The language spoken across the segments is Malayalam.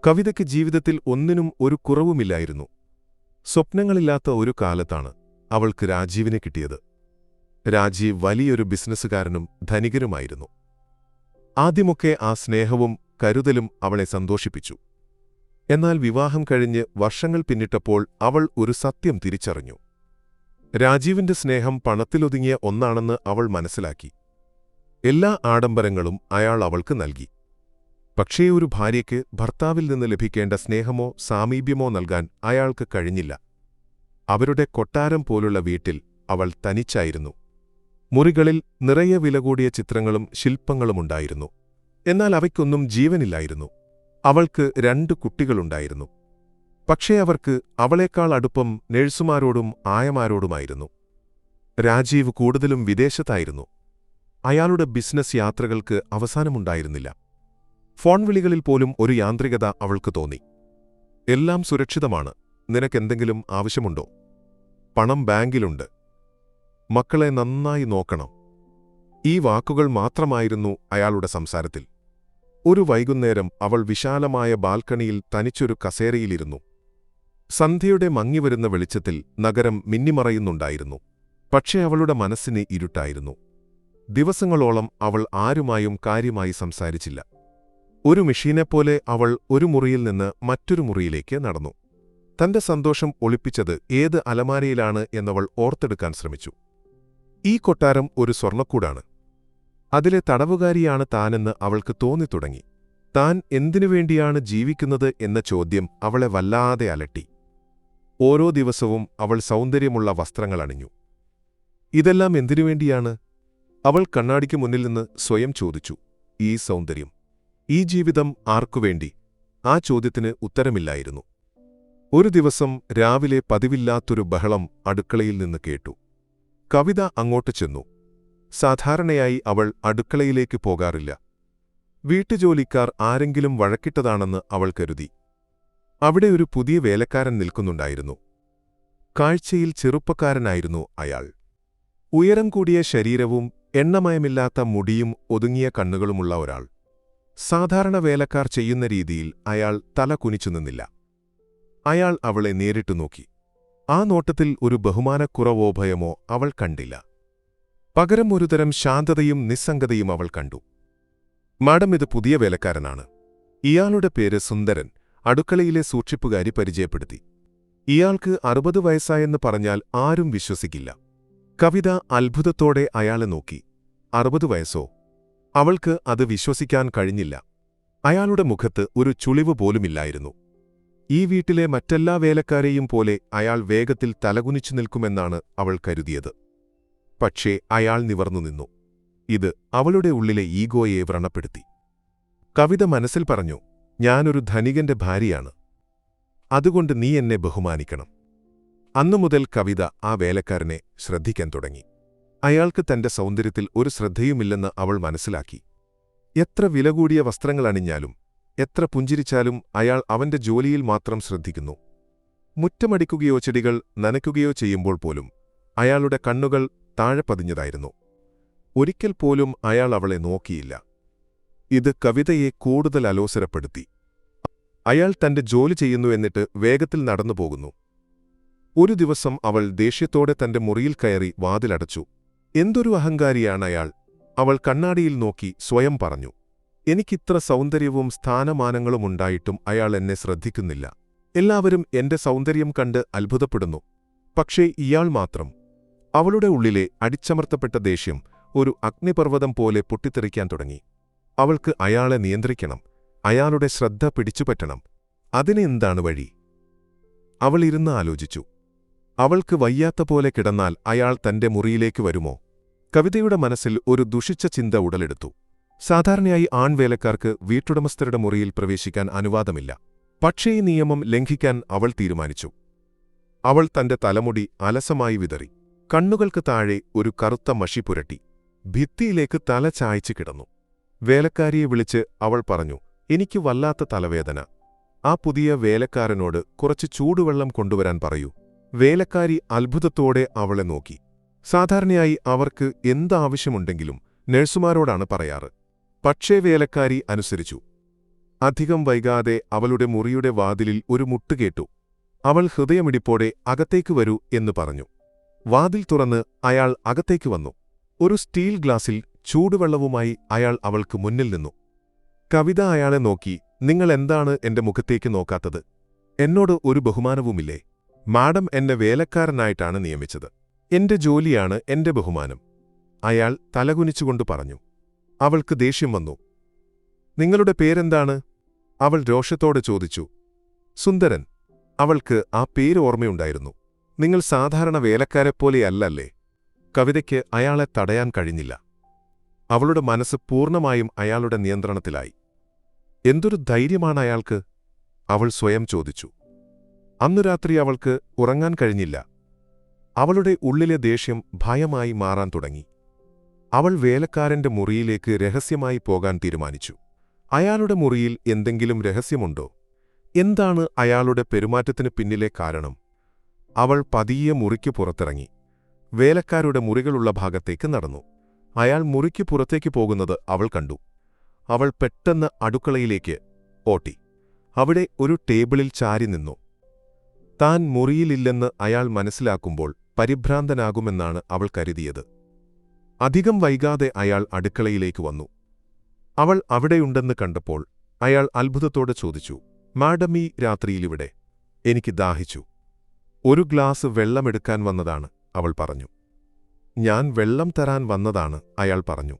കവിതയ്ക്ക് ജീവിതത്തിൽ ഒന്നിനും ഒരു കുറവുമില്ലായിരുന്നു. സ്വപ്നങ്ങളില്ലാത്ത ഒരു കാലത്താണ് അവൾക്ക് രാജീവിനെ കിട്ടിയത്. രാജീവ് വലിയൊരു ബിസിനസ്സുകാരനും ധനികനുമായിരുന്നു. ആദ്യമൊക്കെ ആ സ്നേഹവും കരുതലും അവളെ സന്തോഷിപ്പിച്ചു. എന്നാൽ വിവാഹം കഴിഞ്ഞ് വർഷങ്ങൾ പിന്നിട്ടപ്പോൾ അവൾ ഒരു സത്യം തിരിച്ചറിഞ്ഞു. രാജീവിന്റെ സ്നേഹം പണത്തിലൊതുങ്ങിയ ഒന്നാണെന്ന് അവൾ മനസ്സിലാക്കി. എല്ലാ ആഡംബരങ്ങളും അയാൾ അവൾക്ക് നൽകി. പക്ഷേ ഒരു ഭാര്യയ്ക്ക് ഭർത്താവിൽ നിന്ന് ലഭിക്കേണ്ട സ്നേഹമോ സാമീപ്യമോ നൽകാൻ അയാൾക്ക് കഴിഞ്ഞില്ല. അവരുടെ കൊട്ടാരം പോലുള്ള വീട്ടിൽ അവൾ തനിച്ചായിരുന്നു. മുറികളിൽ നിറയെ വിലകൂടിയ ചിത്രങ്ങളും ശില്പങ്ങളുമുണ്ടായിരുന്നു. എന്നാൽ അവയ്ക്കൊന്നും ജീവനില്ലായിരുന്നു. അവൾക്ക് 2 കുട്ടികളുണ്ടായിരുന്നു. പക്ഷേ അവർക്ക് അവളേക്കാൾ അടുപ്പം നഴ്സുമാരോടും ആയമാരോടുമായിരുന്നു. രാജീവ് കൂടുതലും വിദേശത്തായിരുന്നു. അയാളുടെ ബിസിനസ് യാത്രകൾക്ക് അവസാനമുണ്ടായിരുന്നില്ല. ഫോൺ വിളികളിൽ പോലും ഒരു യാന്ത്രികത അവൾക്ക് തോന്നി. എല്ലാം സുരക്ഷിതമാണ്. നിനക്കെന്തെങ്കിലും ആവശ്യമുണ്ടോ? പണം ബാങ്കിലുണ്ട്. മക്കളെ നന്നായി നോക്കണം. ഈ വാക്കുകൾ മാത്രമായിരുന്നു അയാളുടെ സംസാരത്തിൽ. ഒരു വൈകുന്നേരം അവൾ വിശാലമായ ബാൽക്കണിയിൽ തനിച്ചൊരു കസേരയിലിരുന്നു. സന്ധ്യയുടെ മങ്ങിവരുന്ന വെളിച്ചത്തിൽ നഗരം മിന്നിമറയുന്നുണ്ടായിരുന്നു. പക്ഷേ അവളുടെ മനസ്സിന് ഇരുട്ടായിരുന്നു. ദിവസങ്ങളോളം അവൾ ആരുമായും കാര്യമായി സംസാരിച്ചില്ല. ഒരു മെഷീനെപ്പോലെ അവൾ ഒരു മുറിയിൽ നിന്ന് മറ്റൊരു മുറിയിലേക്ക് നടന്നു. തന്റെ സന്തോഷം ഒളിപ്പിച്ചത് ഏത് അലമാരയിലാണ് എന്നവൾ ഓർത്തെടുക്കാൻ ശ്രമിച്ചു. ഈ കൊട്ടാരം ഒരു സ്വർണ്ണക്കൂടാണ്. അതിലെ തടവുകാരിയാണ് താനെന്ന് അവൾക്ക് തോന്നിത്തുടങ്ങി. താൻ എന്തിനുവേണ്ടിയാണ് ജീവിക്കുന്നത് എന്ന ചോദ്യം അവളെ വല്ലാതെ അലട്ടി. ഓരോ ദിവസവും അവൾ സൗന്ദര്യമുള്ള വസ്ത്രങ്ങൾ അണിഞ്ഞു. ഇതെല്ലാം എന്തിനുവേണ്ടിയാണ്? അവൾ കണ്ണാടിക്ക് മുന്നിൽ നിന്ന് സ്വയം ചോദിച്ചു. ഈ സൗന്ദര്യം, ഈ ജീവിതം ആർക്കുവേണ്ടി? ആ ചോദ്യത്തിന് ഉത്തരമില്ലായിരുന്നു. ഒരു ദിവസം രാവിലെ പതിവില്ലാത്തൊരു ബഹളം അടുക്കളയിൽ നിന്ന് കേട്ടു. കവിത അങ്ങോട്ട് ചെന്നു. സാധാരണയായി അവൾ അടുക്കളയിലേക്ക് പോകാറില്ല. വീട്ടുജോലിക്കാർ ആരെങ്കിലും വഴക്കിട്ടതാണെന്ന് അവൾ കരുതി. അവിടെ ഒരു പുതിയ വേലക്കാരൻ നിൽക്കുന്നുണ്ടായിരുന്നു. കാഴ്ചയിൽ ചെറുപ്പക്കാരനായിരുന്നു അയാൾ. ഉയരം കൂടിയ ശരീരവും എണ്ണമയമില്ലാത്ത മുടിയും ഒതുങ്ങിയ കണ്ണുകളുമുള്ള ഒരാൾ. സാധാരണ വേലക്കാർ ചെയ്യുന്ന രീതിയിൽ അയാൾ തല കുനിച്ചു നിന്നില്ല. അയാൾ അവളെ നേരിട്ടു നോക്കി. ആ നോട്ടത്തിൽ ഒരു ബഹുമാനക്കുറവോ ഭയമോ അവൾ കണ്ടില്ല. പകരം ഒരുതരം ശാന്തതയും നിസ്സംഗതയും അവൾ കണ്ടു. മാഡം, ഇത് പുതിയ വേലക്കാരനാണ്. ഇയാളുടെ പേര് സുന്ദരൻ. അടുക്കളയിലെ സൂക്ഷിപ്പുകാരി പരിചയപ്പെടുത്തി. ഇയാൾക്ക് 60 വയസ്സായെന്ന് പറഞ്ഞാൽ ആരും വിശ്വസിക്കില്ല. കവിത അത്ഭുതത്തോടെ അയാളെ നോക്കി. 60 വയസ്സോ? അവൾക്ക് അത് വിശ്വസിക്കാൻ കഴിഞ്ഞില്ല. അയാളുടെ മുഖത്ത് ഒരു ചുളിവ് പോലുമില്ലായിരുന്നു. ഈ വീട്ടിലെ മറ്റെല്ലാ വേലക്കാരെയും പോലെ അയാൾ വേഗത്തിൽ തലകുനിച്ചു നിൽക്കുമെന്നാണ് അവൾ കരുതിയത്. പക്ഷേ അയാൾ നിവർന്നു നിന്നു. ഇത് അവളുടെ ഉള്ളിലെ ഈഗോയെ വ്രണപ്പെടുത്തി. കവിത മനസ്സിൽ പറഞ്ഞു, ഞാനൊരു ധനികന്റെ ഭാര്യയാണ്. അതുകൊണ്ട് നീ എന്നെ ബഹുമാനിക്കണം. അന്നുമുതൽ കവിത ആ വേലക്കാരനെ ശ്രദ്ധിക്കാൻ തുടങ്ങി. അയാൾക്ക് തന്റെ സൗന്ദര്യത്തിൽ ഒരു ശ്രദ്ധയുമില്ലെന്ന് അവൾ മനസ്സിലാക്കി. എത്ര വിലകൂടിയ വസ്ത്രങ്ങളണിഞ്ഞാലും എത്ര പുഞ്ചിരിച്ചാലും അയാൾ അവന്റെ ജോലിയിൽ മാത്രം ശ്രദ്ധിക്കുന്നു. മുറ്റമടിക്കുകയോ ചെടികൾ നനയ്ക്കുകയോ ചെയ്യുമ്പോൾ പോലും അയാളുടെ കണ്ണുകൾ താഴെ പതിഞ്ഞതായിരുന്നു. ഒരിക്കൽ പോലും അയാൾ അവളെ നോക്കിയില്ല. ഇത് കവിതയെ കൂടുതൽ അലോസരപ്പെടുത്തി. അയാൾ തന്റെ ജോലി ചെയ്യുന്നു എന്നിട്ട് വേഗത്തിൽ നടന്നുപോകുന്നു. ഒരു ദിവസം അവൾ ദേഷ്യത്തോടെ തന്റെ മുറിയിൽ കയറി വാതിലടച്ചു. എന്തൊരു അഹങ്കാരിയാണയാൾ! അവൾ കണ്ണാടിയിൽ നോക്കി സ്വയം പറഞ്ഞു. എനിക്കിത്ര സൗന്ദര്യവും സ്ഥാനമാനങ്ങളുമുണ്ടായിട്ടും അയാൾ എന്നെ ശ്രദ്ധിക്കുന്നില്ല. എല്ലാവരും എന്റെ സൗന്ദര്യം കണ്ട് അത്ഭുതപ്പെടുന്നു. പക്ഷേ ഇയാൾ മാത്രം. അവളുടെ ഉള്ളിലെ അടിച്ചമർത്തപ്പെട്ട ദേഷ്യം ഒരു അഗ്നിപർവ്വതം പോലെ പൊട്ടിത്തെറിക്കാൻ തുടങ്ങി. അവൾക്ക് അയാളെ നിയന്ത്രിക്കണം. അയാളുടെ ശ്രദ്ധ പിടിച്ചുപറ്റണം. അതിന് എന്താണ് വഴി? അവൾ ഇരുന്ന് ആലോചിച്ചു. അവൾക്ക് വയ്യാത്ത പോലെ കിടന്നാൽ അയാൾ തന്റെ മുറിയിലേക്ക് വരുമോ? കവിതയുടെ മനസ്സിൽ ഒരു ദുഷിച്ച ചിന്ത ഉടലെടുത്തു. സാധാരണയായി ആൺവേലക്കാർക്ക് വീട്ടുടമസ്ഥരുടെ മുറിയിൽ പ്രവേശിക്കാൻ അനുവാദമില്ല. പക്ഷേ ഈ നിയമം ലംഘിക്കാൻ അവൾ തീരുമാനിച്ചു. അവൾ തന്റെ തലമുടി അലസമായി വിതറി. കണ്ണുകൾക്ക് താഴെ ഒരു കറുത്ത മഷി പുരട്ടി. ഭിത്തിയിലേക്ക് തല ചായ്ച്ചു കിടന്നു. വേലക്കാരിയെ വിളിച്ച് അവൾ പറഞ്ഞു, എനിക്ക് വല്ലാത്ത തലവേദന. ആ പുതിയ വേലക്കാരനോട് കുറച്ച് ചൂടുവെള്ളം കൊണ്ടുവരാൻ പറയൂ. വേലക്കാരി അത്ഭുതത്തോടെ അവളെ നോക്കി. സാധാരണയായി അവർക്ക് എന്താവശ്യമുണ്ടെങ്കിലും നഴ്സുമാരോടാണ് പറയാറ്. പക്ഷേ വേലക്കാരി അനുസരിച്ചു. അധികം വൈകാതെ അവളുടെ മുറിയുടെ വാതിലിൽ ഒരു മുട്ട് കേട്ടു. അവൾ ഹൃദയമിടിപ്പോടെ അകത്തേക്ക് വരൂ എന്ന് പറഞ്ഞു. വാതിൽ തുറന്ന് അയാൾ അകത്തേക്ക് വന്നു. ഒരു സ്റ്റീൽ ഗ്ലാസിൽ ചൂടുവെള്ളവുമായി അയാൾ അവൾക്ക് മുന്നിൽ നിന്നു. കവിത അയാളെ നോക്കി, നിങ്ങൾ എന്താണ് എന്റെ മുഖത്തേക്ക് നോക്കാത്തത്? എന്നോട് ഒരു ബഹുമാനവുമില്ലേ? മാഡം എന്നെ വേലക്കാരനായിട്ടാണ് നിയമിച്ചത്. എന്റെ ജോലിയാണ് എന്റെ ബഹുമാനം. അയാൾ തലകുനിച്ചുകൊണ്ട് പറഞ്ഞു. അവൾക്ക് ദേഷ്യം വന്നു. നിങ്ങളുടെ പേരെന്താണ്? അവൾ രോഷത്തോടെ ചോദിച്ചു. സുന്ദരൻ. അവൾക്ക് ആ പേര് ഓർമ്മയുണ്ടായിരുന്നു. നിങ്ങൾ സാധാരണ വേലക്കാരെപ്പോലെയല്ലല്ലേ? കവിതയ്ക്ക് അയാളെ തടയാൻ കഴിഞ്ഞില്ല. അവളുടെ മനസ്സ് പൂർണ്ണമായും അയാളുടെ നിയന്ത്രണത്തിലായി. എന്തൊരു ധൈര്യമാണ് അയാൾക്ക്? അവൾ സ്വയം ചോദിച്ചു. അന്നു രാത്രി അവൾക്ക് ഉറങ്ങാൻ കഴിഞ്ഞില്ല. അവളുടെ ഉള്ളിലെ ദേഷ്യം ഭയമായി മാറാൻ തുടങ്ങി. അവൾ വേലക്കാരന്റെ മുറിയിലേക്ക് രഹസ്യമായി പോകാൻ തീരുമാനിച്ചു. അയാളുടെ മുറിയിൽ എന്തെങ്കിലും രഹസ്യമുണ്ടോ? എന്താണ് അയാളുടെ പെരുമാറ്റത്തിന് പിന്നിലെ കാരണം? അവൾ പതിയെ മുറിക്ക് പുറത്തിറങ്ങി. വേലക്കാരുടെ മുറികളുള്ള ഭാഗത്തേക്ക് നടന്നു. അയാൾ മുറിക്ക് പുറത്തേക്ക് പോകുന്നത് അവൾ കണ്ടു. അവൾ പെട്ടെന്ന് അടുക്കളയിലേക്ക് ഓടി. അവിടെ ഒരു ടേബിളിൽ ചാരി നിന്നു. താൻ മുറിയിലില്ലെന്ന് അയാൾ മനസ്സിലാക്കുമ്പോൾ പരിഭ്രാന്തനാകുമെന്നാണ് അവൾ കരുതിയത്. അധികം വൈകാതെ അയാൾ അടുക്കളയിലേക്ക് വന്നു. അവൾ അവിടെയുണ്ടെന്ന് കണ്ടപ്പോൾ അയാൾ അത്ഭുതത്തോടെ ചോദിച്ചു, മാഡം ഈ രാത്രിയിലിവിടെ? എനിക്ക് ദാഹിച്ചു. ഒരു ഗ്ലാസ് വെള്ളമെടുക്കാൻ വന്നതാണ്, അവൾ പറഞ്ഞു. ഞാൻ വെള്ളം തരാൻ വന്നതാണ്, അയാൾ പറഞ്ഞു.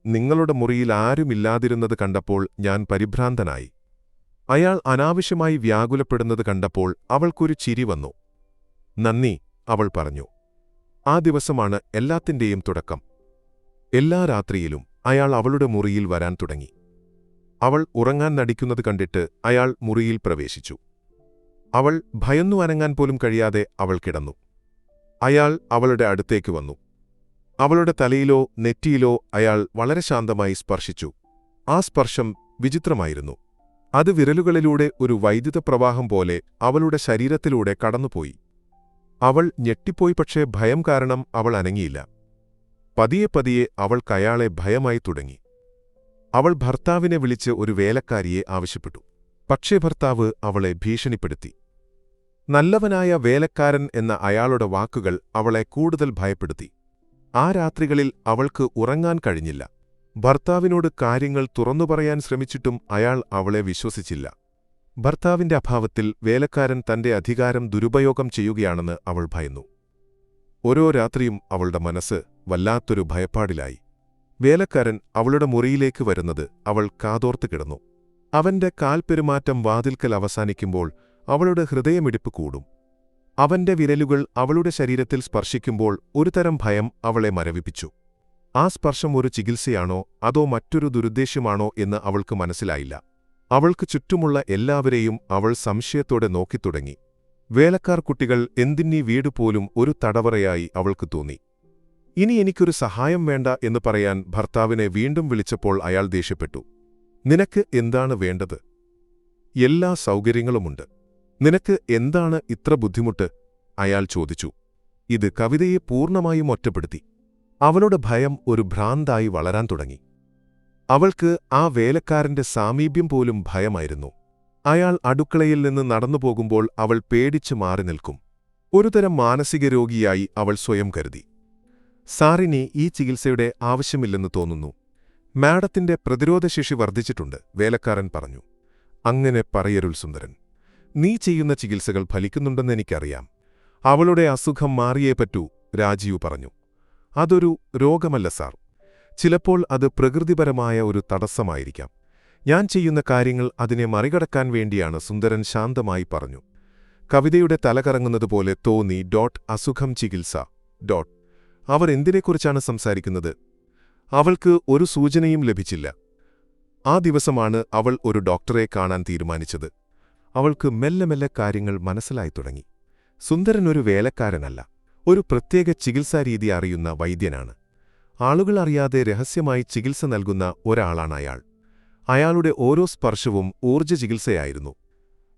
നിങ്ങളുടെ മുറിയിൽ ആരുമില്ലാതിരുന്നത് കണ്ടപ്പോൾ ഞാൻ പരിഭ്രാന്തനായി. അയാൾ അനാവശ്യമായി വ്യാകുലപ്പെടുന്നത് കണ്ടപ്പോൾ അവൾക്കൊരു ചിരി വന്നു. നന്ദി, അവൾ പറഞ്ഞു. ആ ദിവസമാണ് എല്ലാത്തിന്റെയും തുടക്കം. എല്ലാ രാത്രിയിലും അയാൾ അവളുടെ മുറിയിൽ വരാൻ തുടങ്ങി. അവൾ ഉറങ്ങാൻ നടിക്കുന്നത് കണ്ടിട്ട് അയാൾ മുറിയിൽ പ്രവേശിച്ചു. അവൾ ഭയന്നു അനങ്ങാൻ പോലും കഴിയാതെ അവൾ കിടന്നു. അയാൾ അവളുടെ അടുത്തേക്ക് വന്നു. അവളുടെ തലയിലോ നെറ്റിയിലോ അയാൾ വളരെ ശാന്തമായി സ്പർശിച്ചു. ആ സ്പർശം വിചിത്രമായിരുന്നു. അത് വിരലുകളിലൂടെ ഒരു വൈദ്യുത പ്രവാഹം പോലെ അവളുടെ ശരീരത്തിലൂടെ കടന്നുപോയി. അവൾ ഞെട്ടിപ്പോയി. പക്ഷേ ഭയം കാരണം അവൾ അനങ്ങിയില്ല. പതിയെ പതിയെ അവൾക്കയാളെ ഭയമായി തുടങ്ങി. അവൾ ഭർത്താവിനെ വിളിച്ച് ഒരു വേലക്കാരിയെ ആവശ്യപ്പെട്ടു. പക്ഷേ ഭർത്താവ് അവളെ ഭീഷണിപ്പെടുത്തി. നല്ലവനായ വേലക്കാരൻ എന്ന അയാളുടെ വാക്കുകൾ അവളെ കൂടുതൽ ഭയപ്പെടുത്തി. ആ രാത്രികളിൽ അവൾക്ക് ഉറങ്ങാൻ കഴിഞ്ഞില്ല. ഭർത്താവിനോട് കാര്യങ്ങൾ തുറന്നു പറയാൻ ശ്രമിച്ചിട്ടും അയാൾ അവളെ വിശ്വസിച്ചില്ല. ഭർത്താവിന്റെ അഭാവത്തിൽ വേലക്കാരൻ തന്റെ അധികാരം ദുരുപയോഗം ചെയ്യുകയാണെന്ന് അവൾ ഭയന്നു. ഓരോ രാത്രിയും അവളുടെ മനസ്സ് വല്ലാത്തൊരു ഭയപ്പാടിലായി. വേലക്കാരൻ അവളുടെ മുറിയിലേക്ക് വരുന്നത് അവൾ കാതോർത്ത് കിടന്നു. അവന്റെ കാൽപെരുമാറ്റം വാതിൽക്കൽ അവസാനിക്കുമ്പോൾ അവളുടെ ഹൃദയമിടിപ്പ് കൂടും. അവന്റെ വിരലുകൾ അവളുടെ ശരീരത്തിൽ സ്പർശിക്കുമ്പോൾ ഒരുതരം ഭയം അവളെ മരവിപ്പിച്ചു. ആ സ്പർശം ഒരു ചികിത്സയാണോ അതോ മറ്റൊരു ദുരുദ്ദേശ്യമാണോ എന്ന് അവൾക്ക് മനസ്സിലായില്ല. അവൾക്ക് ചുറ്റുമുള്ള എല്ലാവരെയും അവൾ സംശയത്തോടെ നോക്കിത്തുടങ്ങി. വേലക്കാർ കുട്ടികൾ എന്തിനീ വീട് പോലും ഒരു തടവറയായി അവൾക്ക് തോന്നി. ഇനി എനിക്കൊരു സഹായം വേണ്ട എന്ന് പറയാൻ ഭർത്താവിനെ വീണ്ടും വിളിച്ചപ്പോൾ അയാൾ ദേഷ്യപ്പെട്ടു. നിനക്ക് എന്താണ് വേണ്ടത്? എല്ലാ സൗകര്യങ്ങളുമുണ്ട്. നിനക്ക് എന്താണ് ഇത്ര ബുദ്ധിമുട്ട്? അയാൾ ചോദിച്ചു. ഇത് കവിതയെ പൂർണ്ണമായും ഒറ്റപ്പെടുത്തി. അവളുടെ ഭയം ഒരു ഭ്രാന്തായി വളരാൻ തുടങ്ങി. അവൾക്ക് ആ വേലക്കാരന്റെ സാമീപ്യം പോലും ഭയമായിരുന്നു. അയാൾ അടുക്കളയിൽ നിന്ന് നടന്നുപോകുമ്പോൾ അവൾ പേടിച്ചു മാറി നിൽക്കും. ഒരുതരം മാനസിക രോഗിയായി അവൾ സ്വയം കരുതി. സാറിന് ഈ ചികിത്സയുടെ ആവശ്യമില്ലെന്ന് തോന്നുന്നു. മാഡത്തിന്റെ പ്രതിരോധശേഷി വർദ്ധിച്ചിട്ടുണ്ട്, വേലക്കാരൻ പറഞ്ഞു. അങ്ങനെ പറയരുൾ സുന്ദരൻ. നീ ചെയ്യുന്ന ചികിത്സകൾ ഫലിക്കുന്നുണ്ടെന്നെനിക്കറിയാം. അവളുടെ അസുഖം മാറിയേ പറ്റൂ, രാജീവ് പറഞ്ഞു. അതൊരു രോഗമല്ല സാർ. ചിലപ്പോൾ അത് പ്രകൃതിപരമായ ഒരു തടസ്സമായിരിക്കാം. ഞാൻ ചെയ്യുന്ന കാര്യങ്ങൾ അതിനെ മറികടക്കാൻ വേണ്ടിയാണ്, സുന്ദരൻ ശാന്തമായി പറഞ്ഞു. കവിതയുടെ തലകറങ്ങുന്നതുപോലെ തോന്നി. അസുഖം ചികിത്സ. അവർ എന്തിനെക്കുറിച്ചാണ് സംസാരിക്കുന്നത്? അവൾക്ക് ഒരു സൂചനയും ലഭിച്ചില്ല. ആ ദിവസമാണ് അവൾ ഒരു ഡോക്ടറെ കാണാൻ തീരുമാനിച്ചത്. അവൾക്ക് മെല്ലെ മെല്ലെ കാര്യങ്ങൾ മനസ്സിലായി തുടങ്ങി. സുന്ദരൻ ഒരു വേലക്കാരനല്ല, ഒരു പ്രത്യേക ചികിത്സാരീതി അറിയുന്ന വൈദ്യനാണ്. ആളുകൾ അറിയാതെ രഹസ്യമായി ചികിത്സ നൽകുന്ന ഒരാളാണ് അയാൾ. അയാളുടെ ഓരോ സ്പർശവും ഊർജ്ജ ചികിത്സയായിരുന്നു.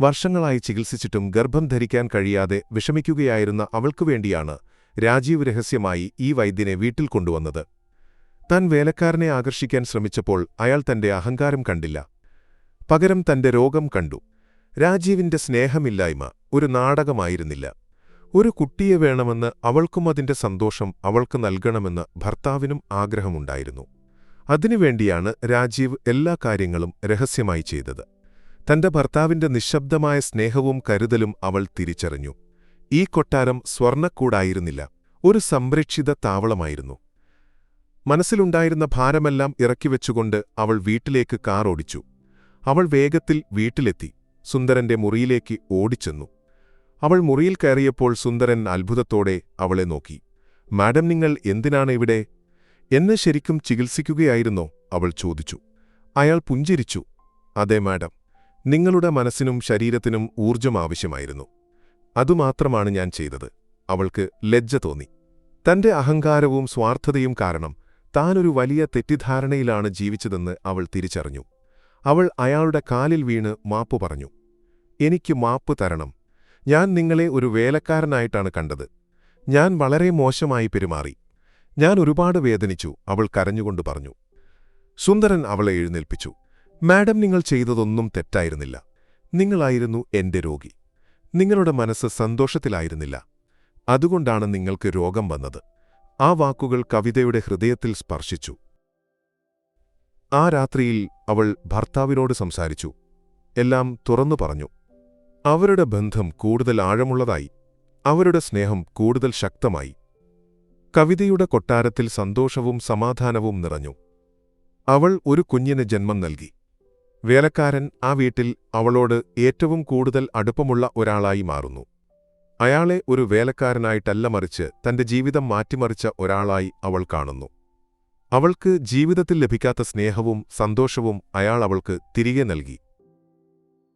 വർഷങ്ങളായി ചികിത്സിച്ചിട്ടും ഗർഭം ധരിക്കാൻ കഴിയാതെ വിഷമിക്കുകയായിരുന്ന അവൾക്കുവേണ്ടിയാണ് രാജീവ് രഹസ്യമായി ഈ വൈദ്യനെ വീട്ടിൽ കൊണ്ടുവന്നത്. താൻ വേലക്കാരനെ ആകർഷിക്കാൻ ശ്രമിച്ചപ്പോൾ അയാൾ തന്റെ അഹങ്കാരം കണ്ടില്ല. പകരം തന്റെ രോഗം കണ്ടു. രാജീവിന്റെ സ്നേഹമില്ലായ്മ ഒരു നാടകമായിരുന്നില്ല. ഒരു കുട്ടിയെ വേണമെന്ന് അവൾക്കും അതിന്റെ സന്തോഷം അവൾക്ക് നൽകണമെന്ന് ഭർത്താവിനും ആഗ്രഹമുണ്ടായിരുന്നു. അതിനുവേണ്ടിയാണ് രാജീവ് എല്ലാ കാര്യങ്ങളും രഹസ്യമായി ചെയ്തത്. തന്റെ ഭർത്താവിന്റെ നിശ്ശബ്ദമായ സ്നേഹവും കരുതലും അവൾ തിരിച്ചറിഞ്ഞു. ഈ കൊട്ടാരം സ്വർണ്ണക്കൂടായിരുന്നില്ല, ഒരു സംരക്ഷിത താവളമായിരുന്നു. മനസ്സിലുണ്ടായിരുന്ന ഭാരമെല്ലാം ഇറക്കിവെച്ചുകൊണ്ട് അവൾ വീട്ടിലേക്ക് കാർ ഓടിച്ചു. അവൾ വേഗത്തിൽ വീട്ടിലെത്തി സുന്ദരന്റെ മുറിയിലേക്ക് ഓടിച്ചെന്നു. അവൾ മുറിയിൽ കയറിയപ്പോൾ സുന്ദരൻ അത്ഭുതത്തോടെ അവളെ നോക്കി. മാഡം, നിങ്ങൾ എന്തിനാണ് ഇവിടെ? എന്നെ ശരിക്കും ചികിത്സിക്കുകയായിരുന്നോ? അവൾ ചോദിച്ചു. അയാൾ പുഞ്ചിരിച്ചു. അതെ മാഡം, നിങ്ങളുടെ മനസ്സിനും ശരീരത്തിനും ഊർജ്ജം ആവശ്യമായിരുന്നു. അതുമാത്രമാണ് ഞാൻ ചെയ്തത്. അവൾക്ക് ലജ്ജ തോന്നി. തന്റെ അഹങ്കാരവും സ്വാർത്ഥതയും കാരണം താനൊരു വലിയ തെറ്റിദ്ധാരണയിലാണ് ജീവിച്ചതെന്ന് അവൾ തിരിച്ചറിഞ്ഞു. അവൾ അയാളുടെ കാലിൽ വീണ് മാപ്പു പറഞ്ഞു. എനിക്ക് മാപ്പ് തരണം. ഞാൻ നിങ്ങളെ ഒരു വേലക്കാരനായിട്ടാണ് കണ്ടത്. ഞാൻ വളരെ മോശമായി പെരുമാറി. ഞാൻ ഒരുപാട് വേദനിച്ചു, അവൾ കരഞ്ഞുകൊണ്ട് പറഞ്ഞു. സുന്ദരൻ അവളെ എഴുന്നേൽപ്പിച്ചു. മാഡം, നിങ്ങൾ ചെയ്തതൊന്നും തെറ്റായിരുന്നില്ല. നിങ്ങളായിരുന്നു എന്റെ രോഗി. നിങ്ങളുടെ മനസ്സ് സന്തോഷത്തിലായിരുന്നില്ല. അതുകൊണ്ടാണ് നിങ്ങൾക്ക് രോഗം വന്നത്. ആ വാക്കുകൾ കവിതയുടെ ഹൃദയത്തിൽ സ്പർശിച്ചു. ആ രാത്രിയിൽ അവൾ ഭർത്താവിനോട് സംസാരിച്ചു. എല്ലാം തുറന്നു പറഞ്ഞു. അവരുടെ ബന്ധം കൂടുതൽ ആഴമുള്ളതായി. അവരുടെ സ്നേഹം കൂടുതൽ ശക്തമായി. കവിതയുടെ കൊട്ടാരത്തിൽ സന്തോഷവും സമാധാനവും നിറഞ്ഞു. അവൾ ഒരു കുഞ്ഞിന് ജന്മം നൽകി. വേലക്കാരൻ ആ വീട്ടിൽ അവളോട് ഏറ്റവും കൂടുതൽ അടുപ്പമുള്ള ഒരാളായി മാറുന്നു. അയാളെ ഒരു വേലക്കാരനായിട്ടല്ല, മറിച്ച് തന്റെ ജീവിതം മാറ്റിമറിച്ച ഒരാളായി അവൾ കാണുന്നു. അവൾക്ക് ജീവിതത്തിൽ ലഭിക്കാത്ത സ്നേഹവും സന്തോഷവും അയാൾ അവൾക്ക് തിരികെ നൽകി.